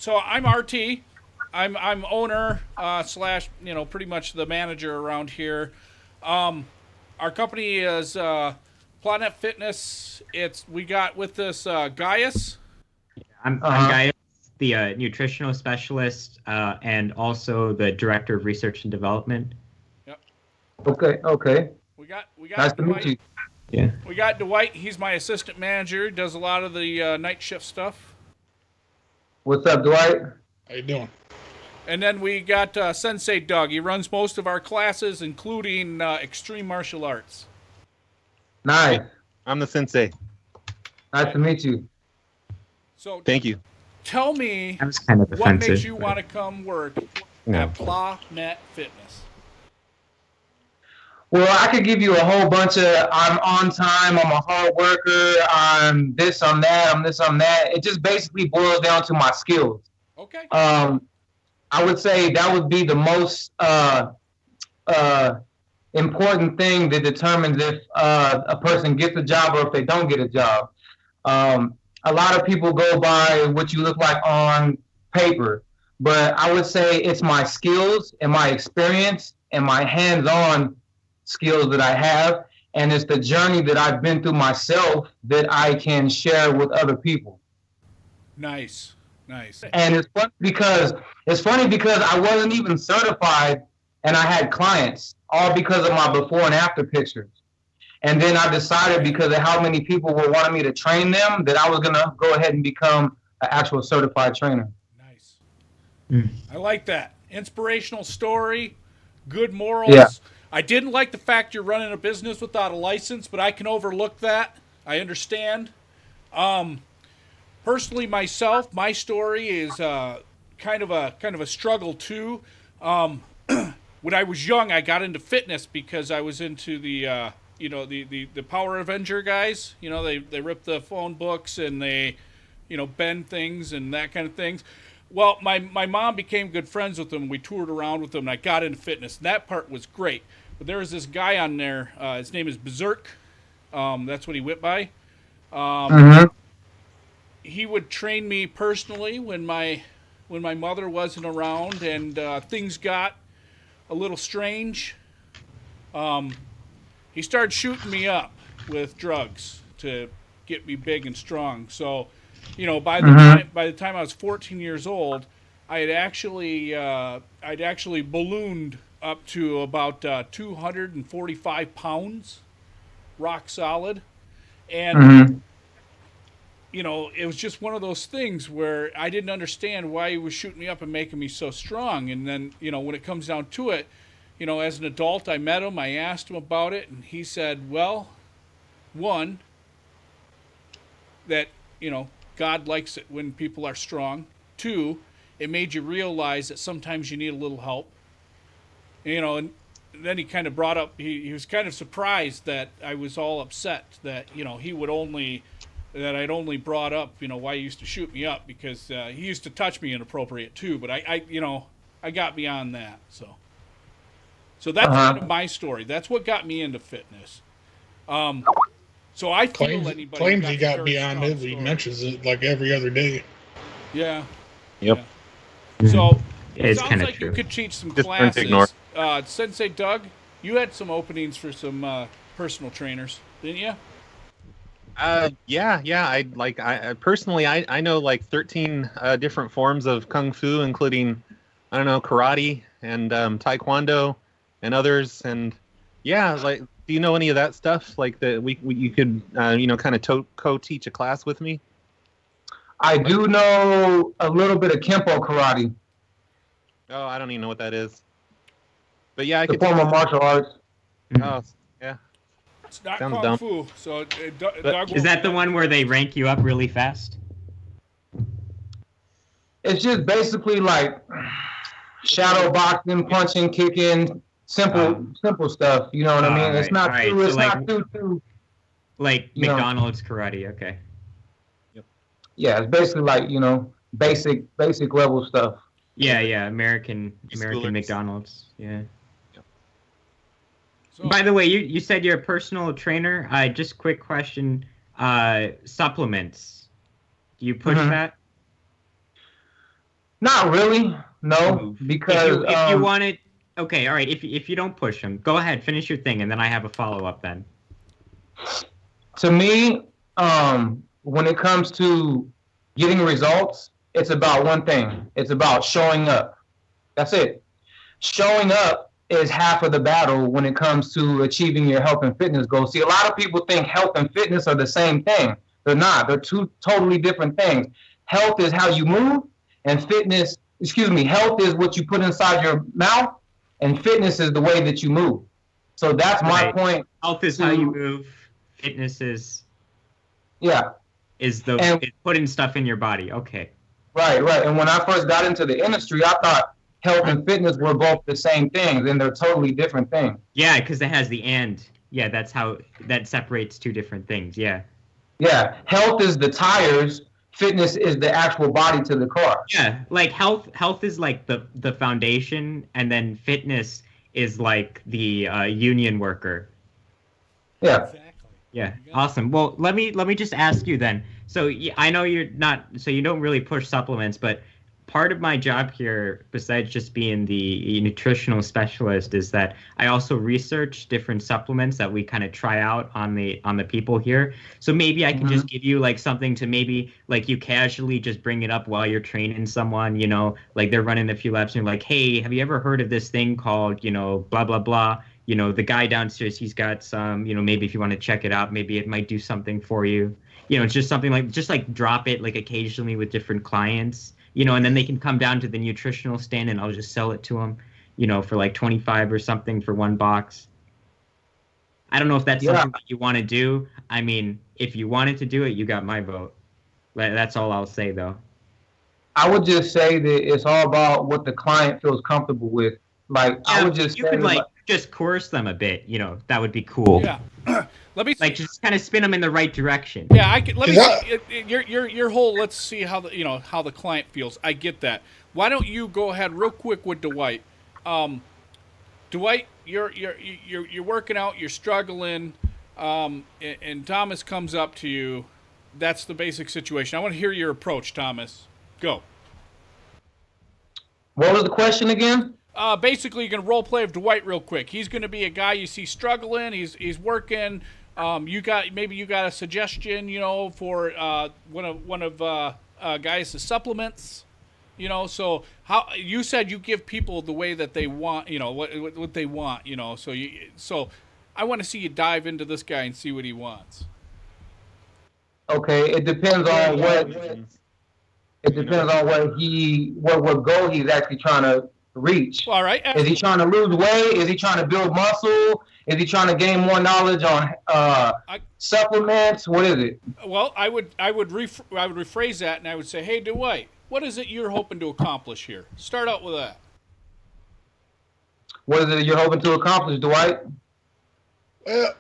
So I'm RT. I'm owner slash pretty much the manager around here. Our company is Planet Fitness. We got with us Gaius. I'm Guy, the nutritional specialist, and also the director of research and development. Yep. Okay, okay. We got Nice to meet Dwight. you. Yeah. We got Dwight. He's my assistant manager. Does a lot of the night shift stuff. What's up, Dwight? How you doing? And then we got Sensei Doug. He runs most of our classes, including extreme martial arts. Nice. I'm the sensei. Nice to meet you. So Thank you. tell me That was kind of what offensive. makes you want to come work at Planet Fitness. Well, I could give you a whole bunch of I'm on time, I'm a hard worker, I'm this, I'm that, I'm this, I'm that. It just basically boils down to my skills. Okay. I would say that would be the most important thing that determines if a person gets a job or if they don't get a job. A lot of people go by what you look like on paper, but I would say it's my skills and my experience and my hands-on skills that I have, and it's the journey that I've been through myself that I can share with other people. Nice. And it's funny because I wasn't even certified, and I had clients all because of my before and after pictures. And then I decided, because of how many people were wanting me to train them, that I was gonna go ahead and become an actual certified trainer. Nice. Mm. I like that. Inspirational story, good morals. Yeah. I didn't like the fact you're running a business without a license, but I can overlook that. I understand. Personally, myself, my story is kind of a struggle too. When I was young, I got into fitness because I was into the the Power Avenger guys. You know, they rip the phone books and they bend things and that kind of things. Well, my mom became good friends with them. We toured around with them, and I got into fitness. And that part was great. But there was this guy on there. His name is Berserk. That's what he went by. He would train me personally when my mother wasn't around, and things got a little strange. He started shooting me up with drugs to get me big and strong. So, by the time I was 14 years old, I'd actually ballooned up to about 245 pounds, rock solid, and it was just one of those things where I didn't understand why he was shooting me up and making me so strong. And then when it comes down to it, as an adult, I met him, I asked him about it, and he said, well, one, that God likes it when people are strong. Two, it made you realize that sometimes you need a little help. And then he kind of brought up, he was kind of surprised that I was all upset that, that I'd only brought up, why he used to shoot me up, because he used to touch me inappropriate too. But I got beyond that. So that's kind of my story. That's what got me into fitness. So I feel claims he got beyond it. He mentions it like every other day. Yeah. Yep. Yeah. So it It's sounds kinda like true. you could teach some Just learn to ignore. classes. Sensei Doug, you had some openings for some personal trainers, didn't you? Yeah. I personally, I know like 13 different forms of kung fu, including, I don't know, karate and taekwondo and others. And yeah, like, do you know any of that stuff? Like that you could kind of co-teach a class with me? I do know a little bit of Kempo karate, Oh, I don't even know what that is. But yeah, I the could. form of martial arts. Oh, yeah. It's not Sounds kung dumb. fu. So Doug Is that the one where they rank you up really fast? It's just basically like shadow boxing, punching, kicking, simple stuff. You know what I mean? It's not alright, too. It's so not too. Like You know. McDonald's karate, okay. Yeah, it's basically like basic level stuff. Yeah, American Schoolers. McDonald's, yeah. So, By the way, you said you're a personal trainer. Just quick question. Supplements. Do you push Mhm. that? Not really, no, because If you want it, okay, all right. If you don't push them, go ahead, finish your thing, and then I have a follow up. Then to me, when it comes to getting results, it's about one thing. It's about showing up. That's it. Showing up is half of the battle when it comes to achieving your health and fitness goals. See, a lot of people think health and fitness are the same thing. They're not. They're two totally different things. Health is how you move, and health is what you put inside your mouth, and fitness is the way that you move. So that's my point. Health is how you move. Fitness is is putting stuff in your body. Okay. Right. And when I first got into the industry, I thought health and fitness were both the same things, and they're totally different things. Yeah, because it has the and. Yeah, that's how that separates two different things. Yeah. Yeah. Health is the tires. Fitness is the actual body to the car. Yeah, like health is like the foundation, and then fitness is like the union worker. Yeah. Exactly. Yeah, awesome. Well, let me just ask you then. So I know you don't really push supplements, but part of my job here, besides just being the nutritional specialist, is that I also research different supplements that we kind of try out on the people here. So maybe I can just give you like something to maybe like you casually just bring it up while you're training someone, you know, like they're running a few laps and you're like, hey, have you ever heard of this thing called, you know, blah, blah, blah. You know, the guy downstairs, he's got some, you know, maybe if you want to check it out, maybe it might do something for you. You know, it's just something like, just like drop it like occasionally with different clients, you know, and then they can come down to the nutritional stand and I'll just sell it to them, you know, for like 25 or something for one box. I don't know if that's something that you want to do. I mean, if you wanted to do it, you got my vote. That's all I'll say, though. I would just say that it's all about what the client feels comfortable with. Like, I would just say, could like just coerce them a bit, you know, that would be cool. Yeah. Let me like just kind of spin them in the right direction. Yeah, I can. Let me. Your whole. Let's see how the client feels. I get that. Why don't you go ahead real quick with Dwight? Dwight, you're working out. You're struggling, and Thomas comes up to you. That's the basic situation. I want to hear your approach, Thomas. Go. What was the question again? Basically, you can role play with Dwight real quick. He's going to be a guy you see struggling. He's working. You got a suggestion, you know, for one of guys' supplements, you know. So how you said you give people the way that they want, you know, what they want, you know. So I want to see you dive into this guy and see what he wants. Okay, it depends on what. It depends on what goal he's actually trying to reach. All right. Is he trying to lose weight? Is he trying to build muscle? Is he trying to gain more knowledge on supplements? What is it? Well, I would rephrase that and I would say, hey, Dwight, what is it you're hoping to accomplish here? Start out with that. What is it you're hoping to accomplish, Dwight? Well,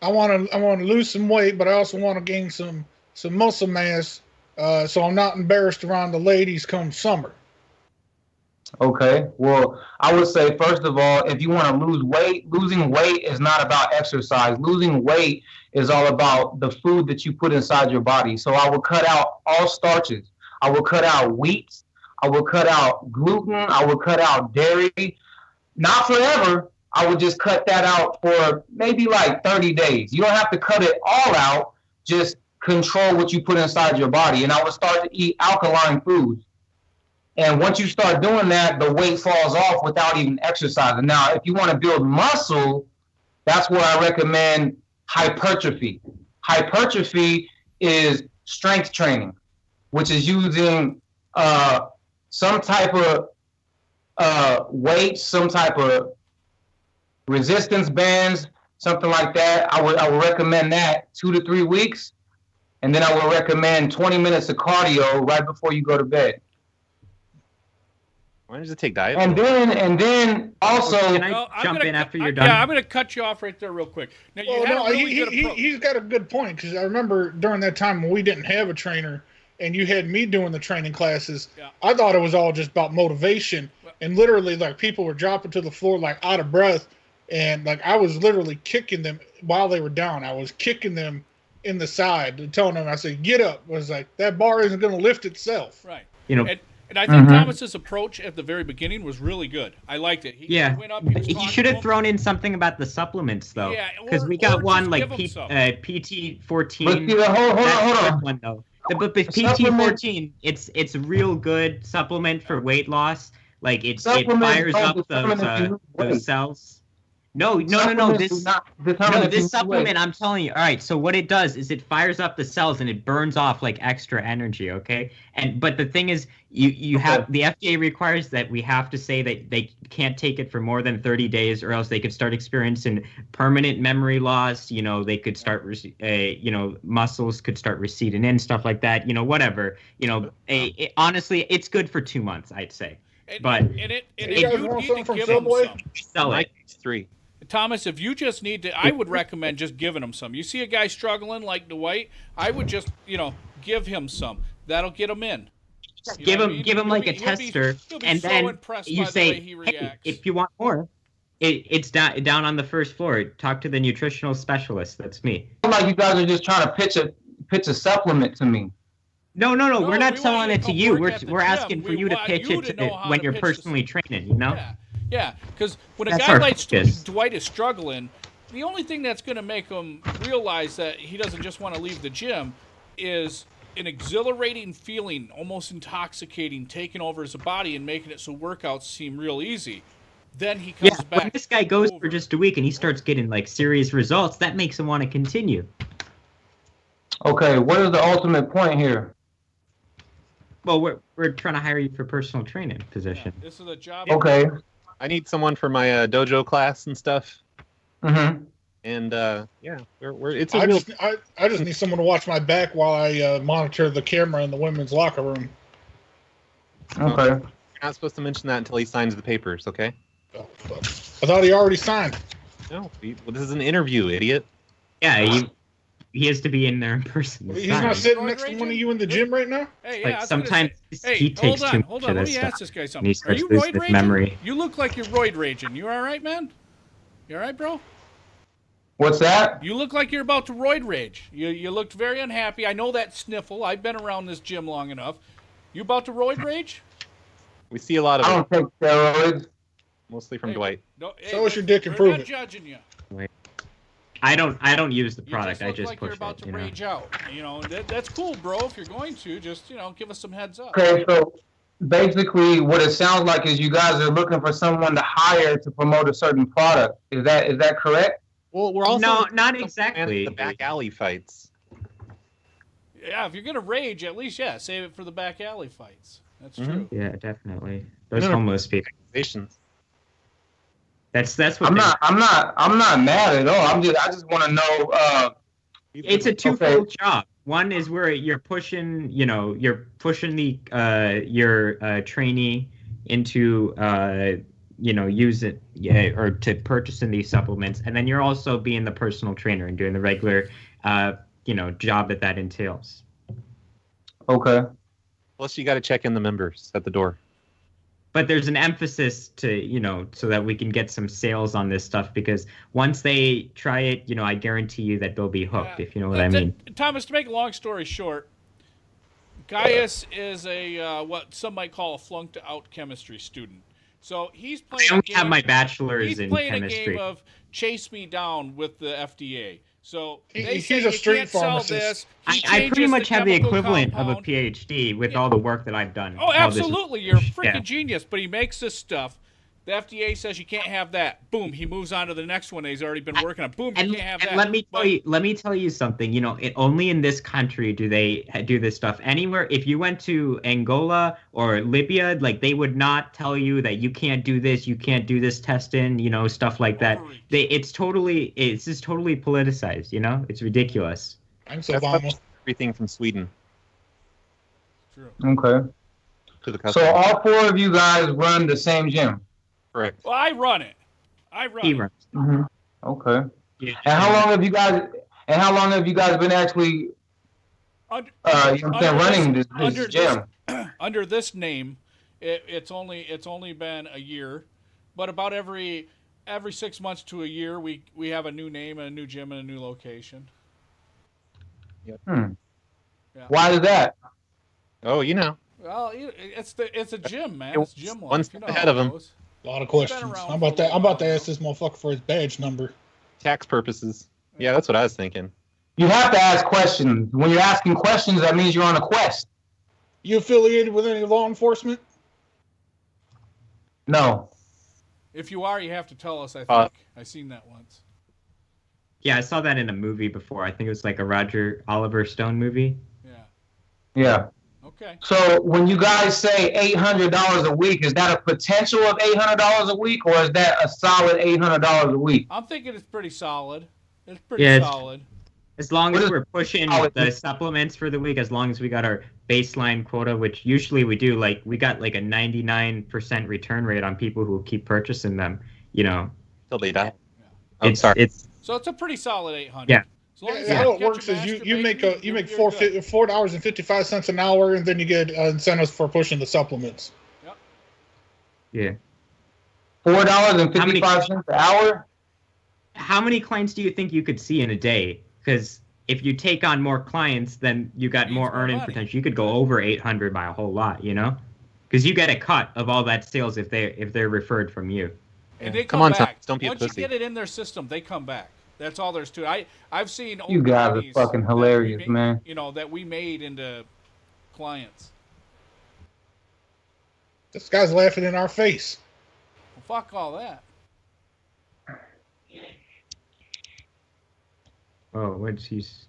I want to lose some weight, but I also want to gain some muscle mass, so I'm not embarrassed around the ladies come summer. Okay, well, I would say, first of all, if you want to lose weight, losing weight is not about exercise. Losing weight is all about the food that you put inside your body. So I will cut out all starches. I will cut out wheat. I will cut out gluten. I will cut out dairy. Not forever. I would just cut that out for maybe like 30 days. You don't have to cut it all out. Just control what you put inside your body. And I would start to eat alkaline foods. And once you start doing that, the weight falls off without even exercising. Now, if you want to build muscle, that's where I recommend hypertrophy. Hypertrophy is strength training, which is using some type of weight, some type of resistance bands, something like that. I would recommend that 2 to 3 weeks. And then I would recommend 20 minutes of cardio right before you go to bed. Why does it take diet? And then also, can I jump in after you're done? Yeah, I'm going to cut you off right there real quick. Now, he's got a good point, because I remember during that time when we didn't have a trainer and you had me doing the training classes, I thought it was all just about motivation, and literally like people were dropping to the floor like out of breath, and like I was literally kicking them while they were down. I was kicking them in the side and telling them, I said, get up. I was like, that bar isn't going to lift itself. Right. You know, And I think Thomas's approach at the very beginning was really good. I liked it. He went up. He should have thrown in something about the supplements, though. Yeah, because we got one like PT14. Hold on. One though. But the PT14, it's a real good supplement for weight loss. Like it fires up those cells. No. This supplement, I'm telling you. All right, so what it does is it fires up the cells and it burns off like extra energy. Okay, but the thing is, you have the FDA requires that we have to say that they can't take it for more than 30 days, or else they could start experiencing permanent memory loss. You know, they could start, muscles could start receding in, stuff like that. You know, whatever. You know, honestly, it's good for 2 months, I'd say. But you guys want something from Subway? Sell it. 3. Thomas, if you just need to, I would recommend just giving him some. You see a guy struggling like Dwight, I would just, give him some. That'll get him in. Give him like a tester, and then you say, hey, if you want more, it's down on the first floor. Talk to the nutritional specialist. That's me. Like you guys are just trying to pitch a supplement to me. No, we're not selling it to you. We're asking for you to pitch it when you're personally training. You know. Yeah, because when a guy like Dwight is struggling, the only thing that's going to make him realize that he doesn't just want to leave the gym is an exhilarating feeling, almost intoxicating, taking over his body and making it so workouts seem real easy. Then he comes back. When this guy goes for just a week and he starts getting like serious results, that makes him want to continue. Okay, what is the ultimate point here? Well, we're trying to hire you for personal training position. Yeah, this is a job. Okay. I need someone for my dojo class and stuff. Mm-hmm. And it's I just need someone to watch my back while I monitor the camera in the women's locker room. Okay. You're not supposed to mention that until he signs the papers, okay? I thought he already signed. No, this is an interview, idiot. Yeah, he has to be in there in person. He's not sitting next to one of you in the gym right now? Hey, like sometimes he takes too much of Let this me stuff. ask this guy something. Are you roid raging? Memory. You look like you're roid raging. You all right, man? You all right, bro? What's that? You look like you're about to roid rage. You looked very unhappy. I know that sniffle. I've been around this gym long enough. You about to roid rage? We see a lot of I don't take steroids. Mostly from Dwight. No, show us your dick and prove it. We're not judging you. Wait. I don't use the product. I just like push you're about it. to rage out. That's cool, bro. If you're going to, just give us some heads up. Okay, so basically, what it sounds like is you guys are looking for someone to hire to promote a certain product. Is that correct? Well, we're also not exactly the back alley fights. Yeah, if you're gonna rage, at least save it for the back alley fights. That's true. Yeah, definitely. Those homeless people. That's what I'm not mad at all. I just want to know. It's a twofold job. One is where you're pushing the your trainee into use it or to purchasing these supplements, and then you're also being the personal trainer and doing the regular job that entails. Okay. Plus, you got to check in the members at the door. But there's an emphasis to, so that we can get some sales on this stuff, because once they try it, I guarantee you that they'll be hooked, if you know what I mean. Thomas, to make a long story short, Gaius is a what some might call a flunked out chemistry student. So he's playing. I only have my bachelor's in chemistry. He's playing a game of chase me down with the FDA. So he's a street pharmacist. I pretty much have the equivalent of a PhD with all the work that I've done. Oh, absolutely. You're a freaking genius. But he makes this stuff. The FDA says you can't have that. Boom. He moves on to the next one that he's already been working on. Boom. You can't have that. Let me tell you something. Only in this country do they do this stuff. Anywhere, if you went to Angola or Libya, they would not tell you that you can't do this, you can't do this testing, stuff like that. It's just totally politicized. It's ridiculous. Thanks, Obama. Everything from Sweden. True. Okay. To the customer. So all four of you guys run the same gym. Correct. Well, I run it. He runs. Mm-hmm. Okay. Yeah. And how long have you guys been actually running this gym? Under this name, it's only been a year, but about every 6 months to a year, we have a new name and a new gym and a new location. Yep. Yeah. Why is that? Oh, Well, it's a gym, man. It's gym life. One step ahead of him. A lot of questions. I'm about to ask this motherfucker for his badge number. Tax purposes. Yeah, that's what I was thinking. You have to ask questions. When you're asking questions, that means you're on a quest. You affiliated with any law enforcement? No. If you are, you have to tell us, I think. I seen that once. Yeah, I saw that in a movie before. I think it was like a Roger Oliver Stone movie. Yeah. Yeah. Okay. So when you guys say $800 a week, is that a potential of $800 a week, or is that a solid $800 a week? I'm thinking it's pretty solid. It's pretty solid. As long as we're pushing the supplements for the week, as long as we got our baseline quota, which usually we do, like we got like a 99% return rate on people who keep purchasing them, you know. Till they die. Yeah. So it's a pretty solid 800. Yeah. How it works is you make $4.55 an hour, and then you get incentives for pushing the supplements. Yep. Yeah. $4.55 an hour. How many clients do you think you could see in a day? Because if you take on more clients, then you got more earning potential. You could go over 800 by a whole lot, you know, because you get a cut of all that sales if they're referred from you. And they come back. Thomas, don't be a pussy. Once you get it in their system, they come back. That's all there's to it. I've seen old you guys are fucking hilarious, man. You know, that we made into clients. This guy's laughing in our face. Well, fuck all that. Oh,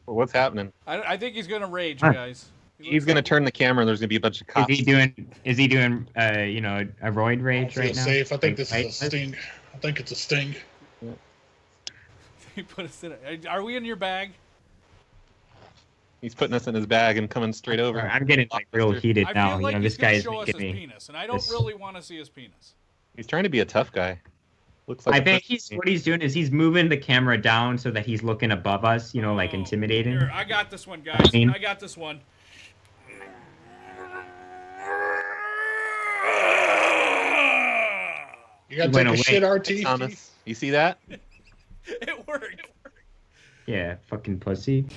what's happening? I think he's gonna rage, guys. He's gonna turn the camera, and there's gonna be a bunch of cops. Is he doing you know, a roid rage right now? Safe. I think this is a sting. I think it's a sting. Yeah. He put us in it. Are we in your bag? He's putting us in his bag and coming straight over. I'm getting like real heated now. Like, you know, this guy is show us his penis, and I don't really want to see his penis. He's trying to be a tough guy. Looks like I think what he's doing is he's moving the camera down so that he's looking above us, you know, like intimidating. Here, I got this one, guys. I got this one. You gotta take a shit, RT. Thomas, you see that? It worked. Yeah, fucking pussy.